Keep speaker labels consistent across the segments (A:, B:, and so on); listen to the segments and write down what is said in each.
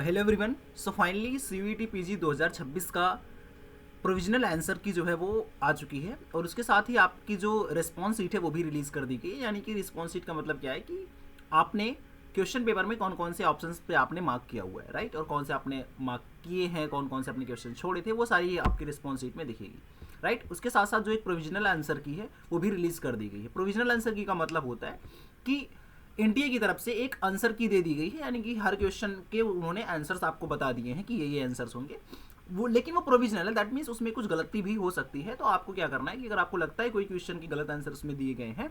A: Hello everyone. So finally CUET PG 2026 का provisional answer की जो है वो आ चुकी है और उसके साथ ही आपकी जो रिस्पॉन्स शीट है वो भी रिलीज़ कर दी गई। यानी कि रिस्पॉन्स शीट का मतलब क्या है कि आपने क्वेश्चन पेपर में कौन कौन से ऑप्शंस पे आपने मार्क किया हुआ है, राइट, और कौन से आपने मार्क किए हैं, कौन कौन से अपने क्वेश्चन छोड़े थे, वो सारी आपकी रिस्पॉन्स शीट में दिखेगी, राइट। उसके साथ साथ जो एक प्रोविजनल आंसर की है वो भी रिलीज़ कर दी गई है। प्रोविजनल आंसर की का मतलब होता है कि एनटीए की तरफ से एक आंसर की दे दी गई है, यानी कि हर क्वेश्चन के उन्होंने आंसर्स आपको बता दिए हैं कि ये आंसर्स होंगे वो, लेकिन वो प्रोविजनल है। दैट मीन्स उसमें कुछ गलती भी हो सकती है। तो आपको क्या करना है कि अगर आपको लगता है कोई क्वेश्चन की गलत आंसर उसमें दिए गए हैं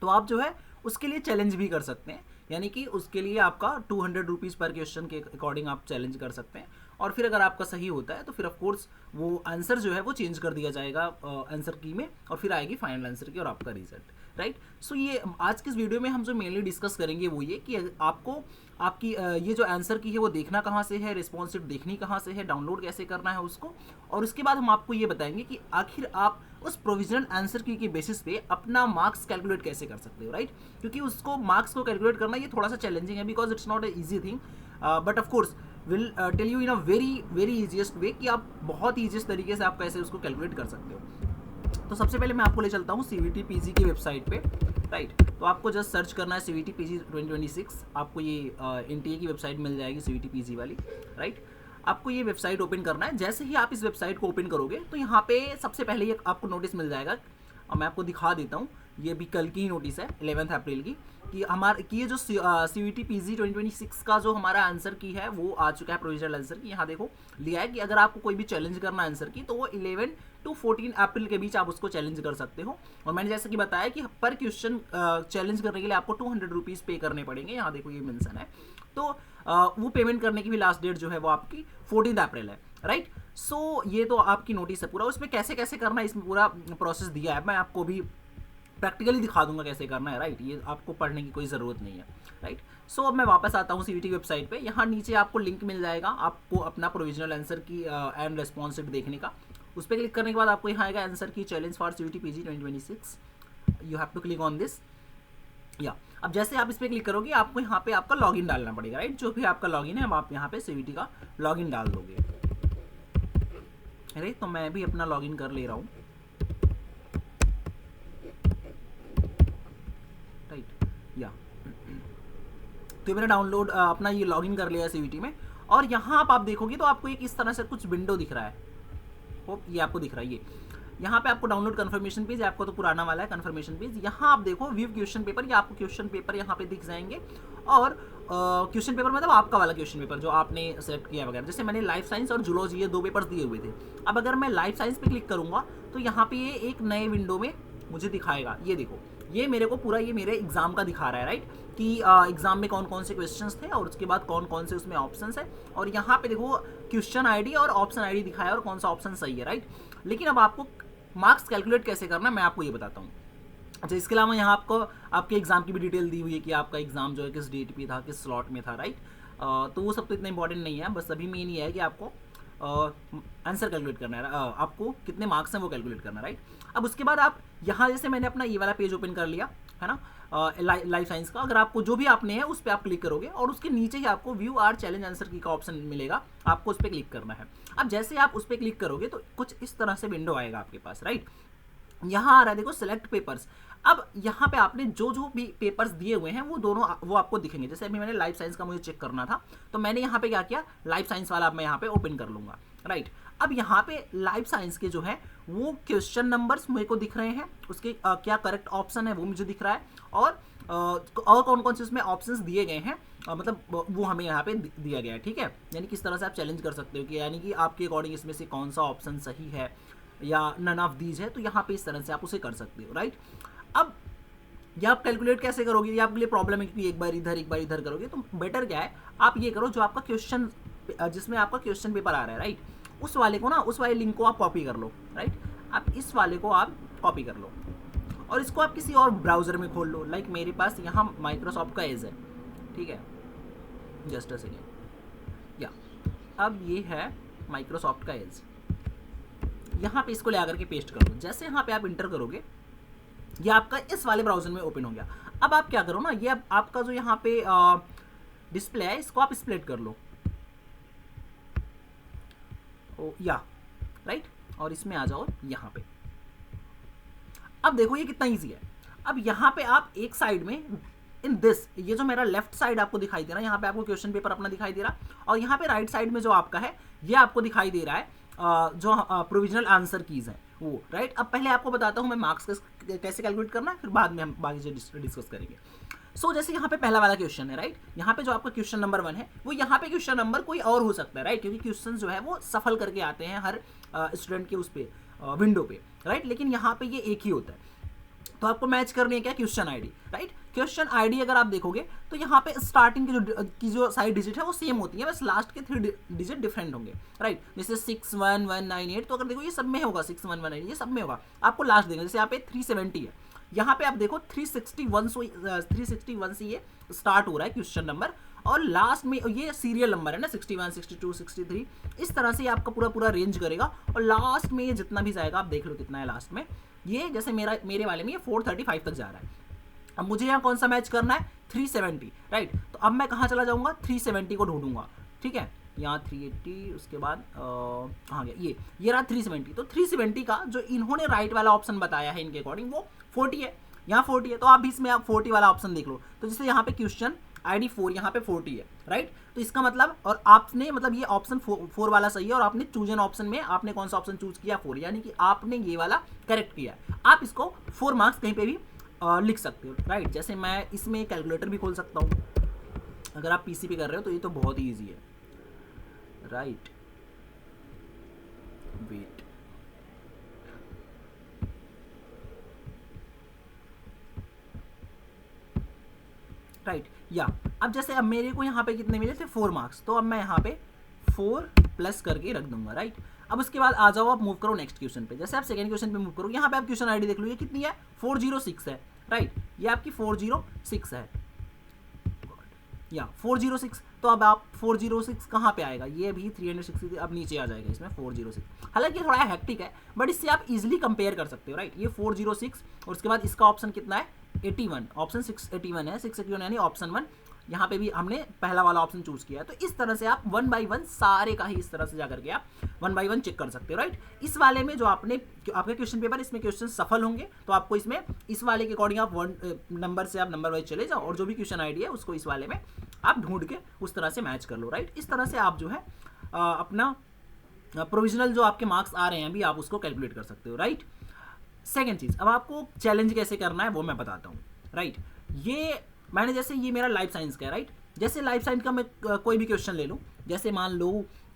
A: तो आप जो है उसके लिए चैलेंज भी कर सकते हैं। यानी कि उसके लिए आपका 200 रुपीज़ पर क्वेश्चन के अकॉर्डिंग आप चैलेंज कर सकते हैं। और फिर अगर आपका सही होता है तो फिर ऑफ कोर्स वो आंसर जो है वो चेंज कर दिया जाएगा आंसर की में, और फिर आएगी फाइनल आंसर की और आपका रिजल्ट, राइट। सो ये आज के इस वीडियो में हम जो मेनली डिस्कस करेंगे वो ये कि आपको आपकी ये जो आंसर की है वो देखना कहाँ से है, रिस्पॉन्स शीट देखनी कहाँ से है, डाउनलोड कैसे करना है उसको, और उसके बाद हम आपको ये बताएंगे कि आखिर आप उस प्रोविजनल आंसर की के बेसिस पे अपना मार्क्स कैलकुलेट कैसे कर सकते हो, राइट। क्योंकि उसको मार्क्स को कैलकुलेट करना ये थोड़ा सा चैलेंजिंग है, because it's not a easy thing, but of course will tell you in a very easiest way कि आप बहुत ईजीएस्ट तरीके से आप कैसे उसको कैलकुलेट कर सकते हो। तो सबसे पहले मैं आपको ले चलता हूँ सीवीटी पीजी की वेबसाइट पे, राइट। तो आपको जस्ट सर्च करना है सीवीटी पीजी 2026, आपको ये एनटीए की वेबसाइट मिल जाएगी सीवीटी पीजी वाली, राइट। आपको ये वेबसाइट ओपन करना है। जैसे ही आप इस वेबसाइट को ओपन करोगे तो यहाँ पे सबसे पहले ये आपको नोटिस मिल जाएगा, और मैं आपको दिखा देता हूँ। ये भी कल की ही नोटिस है 11 अप्रैल की, कि हमारे कि ये जो सीवीटी पीजी 2026 का जो हमारा आंसर की है वो आ चुका है प्रोविजनल आंसर की। यहाँ देखो लिया है कि अगर आपको कोई भी चैलेंज करना आंसर की तो वो 11 to 14 अप्रैल के बीच आप उसको चैलेंज कर सकते हो। और मैंने जैसा कि बताया कि पर क्वेश्चन चैलेंज करने के लिए आपको 200 रुपीज़ पे करने पड़ेंगे। यहाँ देखो ये मेंशन है। तो वो पेमेंट करने की भी लास्ट डेट जो है वो आपकी 14 अप्रैल है, राइट। सो ये तो आपकी नोटिस है पूरा। उसमें कैसे कैसे करना है इसमें पूरा प्रोसेस दिया है, मैं आपको भी प्रैक्टिकली दिखा दूंगा कैसे करना है, राइट। ये आपको पढ़ने की कोई ज़रूरत नहीं है, राइट। सो अब मैं वापस आता हूँ सीवीटी वेबसाइट पे। यहाँ नीचे आपको लिंक मिल जाएगा आपको अपना प्रोविजनल आंसर की एंड रिस्पॉन्स शीट देखने का। उस पर क्लिक करने के बाद आपको यहाँ आएगा आंसर की challenge for CUET PG 2026, you have to click on this. या अब जैसे आप इस पर क्लिक करोगे आपको यहाँ पे आपका लॉगिन डालना पड़ेगा, राइट। जो भी आपका लॉगिन है अब आप यहाँ पे सीवीटी का लॉगिन डाल दोगे, राइट। तो मैं भी अपना लॉगिन कर ले रहा हूँ, राइट। या तो मैंने डाउनलोड अपना ये लॉगिन कर लिया सीवीटी में। और यहाँ आप देखोगे तो आपको एक इस तरह से कुछ विंडो दिख रहा है, होप ये आपको दिख रहा है। ये यहाँ पे आपको डाउनलोड कन्फर्मेशन पेज, आपको तो पुराना वाला है कन्फर्मेशन पेज। यहाँ आप देखो व्यू क्वेश्चन पेपर, या आपको क्वेश्चन पेपर यहाँ पे दिख जाएंगे। और क्वेश्चन पेपर मतलब आपका वाला क्वेश्चन पेपर जो आपने सेलेक्ट किया वगैरह। जैसे मैंने लाइफ साइंस और जूलॉजी ये 2 पेपर्स दिए हुए थे। अब अगर मैं लाइफ साइंस पे क्लिक करूँगा तो यहाँ पे ये एक नए विंडो में मुझे दिखाएगा। ये देखो ये मेरे को पूरा ये मेरे एग्जाम का दिखा रहा है, राइट, कि एग्जाम में कौन कौन से क्वेश्चंस थे और उसके बाद कौन कौन से उसमें ऑप्शंस है। और यहाँ पे देखो क्वेश्चन आईडी और ऑप्शन आईडी दिखाया और कौन सा ऑप्शन सही है, राइट। लेकिन अब आपको मार्क्स कैलकुलेट कैसे करना मैं आपको ये बताता हूँ। अच्छा, इसके अलावा यहाँ आपको आपके एग्जाम की भी डिटेल दी हुई है कि आपका एग्जाम जो है किस डेट पे था, किस स्लॉट में था, राइट। तो वो सब तो इतना इंपॉर्टेंट नहीं है, बस अभी मेन ये है कि आपको आंसर कैलकुलेट करना है, आपको कितने मार्क्स हैं वो कैलकुलेट करना है, राइट। अब उसके बाद आप यहाँ जैसे मैंने अपना ये वाला पेज ओपन कर लिया है ना, लाइफ साइंस का। अगर आपको जो भी आपने है उस पर आप क्लिक करोगे और उसके नीचे ही आपको व्यू आर चैलेंज आंसर की का ऑप्शन मिलेगा, आपको उस पर क्लिक करना है। अब जैसे आप उस पर क्लिक करोगे तो कुछ इस तरह से विंडो आएगा आपके पास, राइट। यहाँ आ रहा है देखो सिलेक्ट पेपर्स। अब यहाँ पे आपने जो जो भी पेपर्स दिए हुए हैं वो दोनों वो आपको दिखेंगे। जैसे अभी मैंने लाइफ साइंस का मुझे चेक करना था तो मैंने यहाँ पे क्या किया, लाइफ साइंस वाला अब मैं यहाँ पे ओपन कर लूँगा, राइट। अब यहाँ पे लाइफ साइंस के जो है वो क्वेश्चन नंबर्स मेरे को दिख रहे हैं, उसके क्या करेक्ट ऑप्शन है वो मुझे दिख रहा है, और कौन कौन से उसमें ऑप्शंस दिए गए हैं मतलब वो हमें यहाँ पे दिया गया है, ठीक है। यानी किस तरह से आप चैलेंज कर सकते हो कि यानी कि आपके अकॉर्डिंग इसमें से कौन सा ऑप्शन सही है या नन ऑफ दीज है, तो यहाँ पे इस तरह से आप उसे कर सकते हो, राइट। अब यह आप कैलकुलेट कैसे करोगे, ये आपके लिए प्रॉब्लम है क्योंकि एक बार इधर करोगे। तो बेटर क्या है, आप ये करो जो आपका क्वेश्चन जिसमें आपका क्वेश्चन पेपर आ रहा है, राइट, उस वाले को ना, उस वाले लिंक को आप कॉपी कर लो, राइट। आप इस वाले को आप कॉपी कर लो और इसको आप किसी और ब्राउज़र में खोल लो। लाइक मेरे पास यहाँ माइक्रोसॉफ्ट का एज है, ठीक है, जस्ट अ सेकेंड। या अब ये है माइक्रोसॉफ्ट का एज, यहाँ पे इसको ले आकर के पेस्ट कर दो। जैसे यहाँ पे आप इंटर करोगे ये आपका इस वाले ब्राउज़र में ओपन हो गया। अब आप क्या करो ना, ये आपका जो यहाँ पे डिस्प्ले है इसको आप स्प्लिट कर लो, या राइट, और इसमें आ जाओ यहाँ पे। अब देखो ये कितना ईजी है। अब यहाँ पे आप एक साइड में इन दिस, ये जो मेरा लेफ्ट साइड आपको दिखाई दे रहा है, यहाँ पे आपको क्वेश्चन पेपर अपना दिखाई दे रहा, और यहाँ पे राइट साइड में जो आपका है ये आपको दिखाई दे रहा है जो प्रोविजनल आंसर कीज है वो, राइट। अब पहले आपको बताता हूँ मैं मार्क्स कैसे कैलकुलेट करना है, फिर बाद में हम बाकी से डिस्कस करेंगे। सो जैसे यहाँ पे पहला वाला क्वेश्चन है, राइट, यहाँ पे जो आपका क्वेश्चन नंबर 1 है वो यहाँ पे क्वेश्चन नंबर कोई और हो सकता है, राइट, क्योंकि क्वेश्चन जो है वो सफल करके आते हैं हर स्टूडेंट के उस पे विंडो पे, राइट, लेकिन यहाँ पे ये एक ही होता है। तो आपको मैच करनी है क्या, question ID, right. Question ID अगर आप देखोगे तो यहाँ पे स्टार्टिंग की जो सारी डिजिट है वो सेम होती है, बस लास्ट के 3 डिजिट डिफरेंट होंगे, राइट। जैसे 61198, तो अगर देखो ये सब में होगा, 6118 ये सब में होगा, आपको लास्ट देगा। जैसे यहाँ पे 370 है, यहाँ पे आप देखो 361 से ये स्टार्ट हो रहा है क्वेश्चन नंबर, और लास्ट में ये सीरियल नंबर है ना, 61, 62, 63, इस तरह से आपका पूरा रेंज करेगा, और लास्ट में ये जितना भी जाएगा आप देख लो कितना है लास्ट में। ये जैसे मेरे वाले में ये 435 तक जा रहा है। अब मुझे यहाँ कौन सा मैच करना है, 370, राइट। तो अब मैं कहाँ चला जाऊँगा, 370 को ढूंढूंगा, ठीक है। यहाँ 380, उसके बाद कहाँ गया, ये रहा 370। तो 370 का जो इन्होंने राइट वाला ऑप्शन बताया है इनके अकॉर्डिंग वो 40 है, यहाँ 40 है, तो आप भी इसमें आप 40 वाला ऑप्शन देख लो। तो जैसे यहाँ पे क्वेश्चन ID 4, यहाँ पे 40 है, राइट। तो इसका मतलब, और आपने मतलब ये ऑप्शन 4 वाला सही है, और आपने चूज एन ऑप्शन में आपने कौन सा ऑप्शन चूज किया, 4, यानी कि आपने ये वाला करेक्ट किया है। आप इसको 4 मार्क्स कहीं पे भी लिख सकते हो, राइट। जैसे मैं इसमें कैलकुलेटर भी खोल सकता हूँ, अगर आप PC पे कर रहे हो तो ये तो बहुत ही ईजी है, राइट। वेट, राइट, या अब जैसे अब मेरे को यहाँ पे कितने मिले थे, 4 मार्क्स, तो अब मैं यहाँ पे 4 प्लस करके रख दूंगा, राइट। अब उसके बाद आ जाओ, आप मूव करो नेक्स्ट क्वेश्चन पे। जैसे आप सेकंड क्वेश्चन पे मूव करो, यहाँ पे आप क्वेश्चन आईडी देख लो, ये कितनी है, 406 है, राइट, ये आपकी 406 है, या 406। तो अब आप 406 कहाँ पे आएगा, ये भी 360 अब नीचे आ जाएगा इसमें 406। हालांकि थोड़ा हेक्टिक है, बट इससे आप इजीली कंपेयर कर सकते हो, राइट। ये 406, और उसके बाद इसका ऑप्शन कितना है, 81, ऑप्शन 681 है, 681 यानी ऑप्शन 1, यहाँ पे भी हमने पहला वाला ऑप्शन चूज किया है। तो इस तरह से आप 1 बाई 1 सारे का ही इस तरह से जाकर के आप 1 बाई 1 चेक कर सकते हो, राइट। इस वाले में जो आपने आपके क्वेश्चन पेपर, इसमें क्वेश्चन सफल होंगे, तो आपको इसमें इस वाले के अकॉर्डिंग आप 1 नंबर से आप नंबर वाइज चले जाओ, और जो भी क्वेश्चन आईडी है उसको इस वाले में आप ढूंढ के उस तरह से मैच कर लो, राइट। इस तरह से आप जो है अपना प्रोविजनल जो आपके मार्क्स आ रहे हैं अभी, आप उसको कैलकुलेट कर सकते हो, राइट। सेकेंड चीज़, अब आपको चैलेंज कैसे करना है वो मैं बताता हूँ, राइट। ये मैंने जैसे ये मेरा लाइफ साइंस का है, राइट। जैसे लाइफ साइंस का मैं कोई भी क्वेश्चन ले लूँ, जैसे मान लो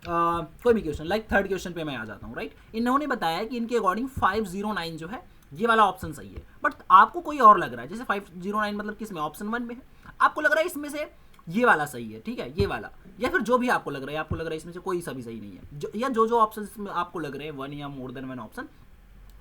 A: कोई भी क्वेश्चन, लाइक थर्ड क्वेश्चन पे मैं आ जाता हूँ, राइट। इन्होंने बताया कि इनके अकॉर्डिंग 509 जो है ये वाला ऑप्शन सही है, बट आपको कोई और लग रहा है, जैसे 509 मतलब किस में, ऑप्शन 1 में है, आपको लग रहा है इसमें से ये वाला सही है, ठीक है, ये वाला, या फिर जो भी आपको लग रहा है, आपको लग रहा है इसमें से कोई सा भी सही नहीं है, या जो ऑप्शन आपको लग रहे हैं 1 या मोर देन 1 ऑप्शन,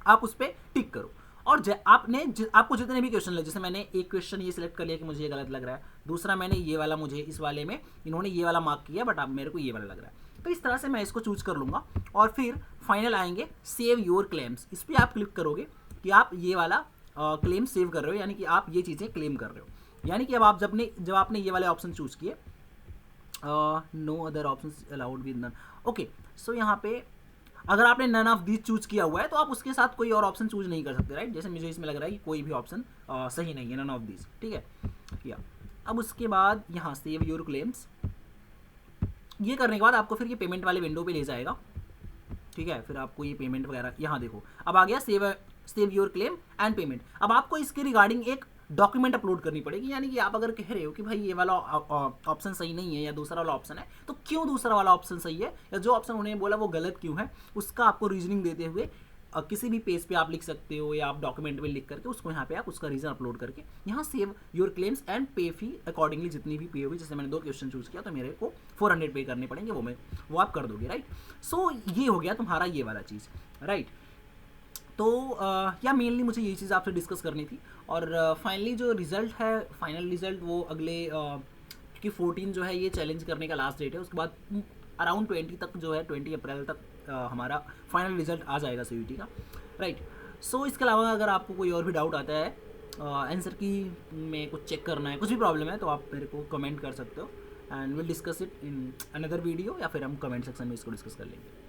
A: आप उस पर टिक करो। और आपको जितने भी क्वेश्चन लगे, जैसे मैंने एक क्वेश्चन ये सिलेक्ट कर लिया कि मुझे ये गलत लग रहा है, दूसरा मैंने ये वाला, मुझे इस वाले में इन्होंने ये वाला मार्क किया, बट अब मेरे को ये वाला लग रहा है, तो इस तरह से मैं इसको चूज कर लूँगा। और फिर फाइनल आएंगे सेव योर क्लेम्स, इस पर आप क्लिक करोगे कि आप ये वाला क्लेम सेव कर रहे हो, यानी कि आप ये चीज़ें क्लेम कर रहे हो, यानी कि अब आप जब आपने ये वाले ऑप्शन चूज किए, no other option allowed with none, okay. So यहाँ पे अगर आपने नन ऑफ दीज चूज किया हुआ है तो आप उसके साथ कोई और ऑप्शन चूज नहीं कर सकते, राइट। जैसे मुझे इसमें लग रहा है कि कोई भी ऑप्शन सही नहीं है, नन ऑफ दीज, ठीक है, या अब उसके बाद यहाँ सेव योर क्लेम्स, ये करने के बाद आपको फिर ये पेमेंट वाले विंडो पे ले जाएगा, ठीक है। फिर आपको ये पेमेंट वगैरह यहाँ देखो, अब आ गया save your claim and payment. अब आपको इसके रिगार्डिंग एक डॉक्यूमेंट अपलोड करनी पड़ेगी, यानी कि आप अगर कह रहे हो कि भाई ये वाला ऑप्शन सही नहीं है या दूसरा वाला ऑप्शन है, तो क्यों दूसरा वाला ऑप्शन सही है या जो ऑप्शन उन्होंने बोला वो गलत क्यों है, उसका आपको रीजनिंग देते हुए किसी भी पेज पे आप लिख सकते हो, या आप डॉक्यूमेंट में लिख करके उसको यहाँ पे आप उसका रीजन अपलोड करके यहाँ सेव योर क्लेम्स एंड पे फी अकॉर्डिंगली जितनी भी पे होगी, जैसे मैंने 2 क्वेश्चन चूज किया तो मेरे को 400 पे करने पड़ेंगे, वो आप कर दोगे, राइट। सो ये हो गया तुम्हारा ये वाला चीज़, राइट। तो या मेनली मुझे यही चीज़ आपसे डिस्कस करनी थी। और फाइनली जो रिज़ल्ट है, फाइनल रिज़ल्ट वो अगले क्योंकि 14 जो है ये चैलेंज करने का लास्ट डेट है, उसके बाद अराउंड 20 तक जो है 20 अप्रैल तक हमारा फाइनल रिजल्ट आ जाएगा CUET का, राइट। सो इसके अलावा अगर आपको कोई और भी डाउट आता है, आंसर की में कुछ चेक करना है, कुछ भी प्रॉब्लम है, तो आप मेरे को कमेंट कर सकते हो, and will discuss it in another video, या फिर हम कमेंट सेक्शन में इसको डिस्कस कर लेंगे।